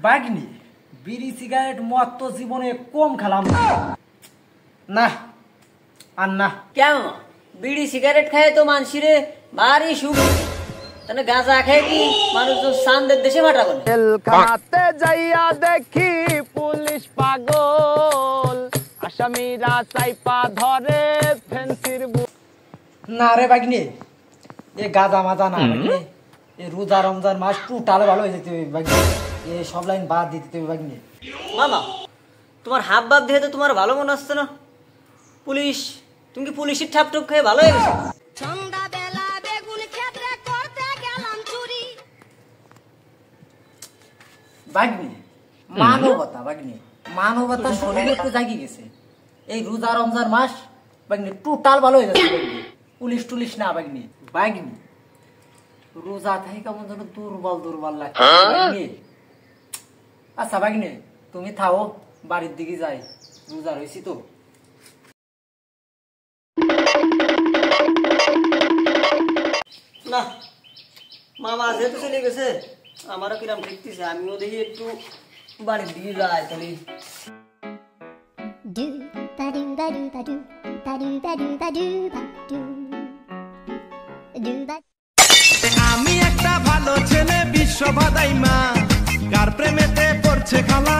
বাগনি বিড়ি সিগারেট মদ তো জীবনে কম খেলাম না আর না। কেন বিড়ি সিগারেট খায় তো মানুষের ভারী সুখ, তাহলে গাঁজা খায় কি মানুষ চাঁদের দেশে ফাটাবো? খাতে যাইয়া দেখি পুলিশ পাগল, আসামিরা চাইপা ধরে ফেন্সির না রে বাগনি, এ গাঁজা মাজা না বাগনি, এ রোজা রমজান মাস টোটাল ভালো হয়ে যেতে হবে বাগনি, এ সব লাইন বাদ দিতে হবে বাগনি। মামা তোমার হাব ভাব দেখে তো তোমার ভালো মনে হচ্ছে না। পুলিশ, তুমি কি পুলিশের ঠাপ টুপ খেয়ে ভালো হয়ে গেছো? বাগনি মানবতা, বাগনি মানবতা শরীরে একটু জাগি গেছে। এই রোজা রমজান মাস বাগনি টোটাল ভালো হয়ে যাচ্ছে বাগনি, পুলিশ টুলিশ না বাগনি। বাগনি রোজা থেকে কেমন যেন দুর্বল দুর্বল লাগছে বাগনি। আচ্ছা বাগনি তুমি থাও, বাড়ির দিকে যাই, রোজা রয়েছি তো। না মামা যেহেতু চলে গেছে আমারও কিরম দেখতেছে, আমিও দেখি একটু বাড়ির দিকে যাই তাহলে। আমি একটা ভালো ছেলে, বিশ্ব বাদাই মা, কার প্রেমেতে পড়ছে খালা।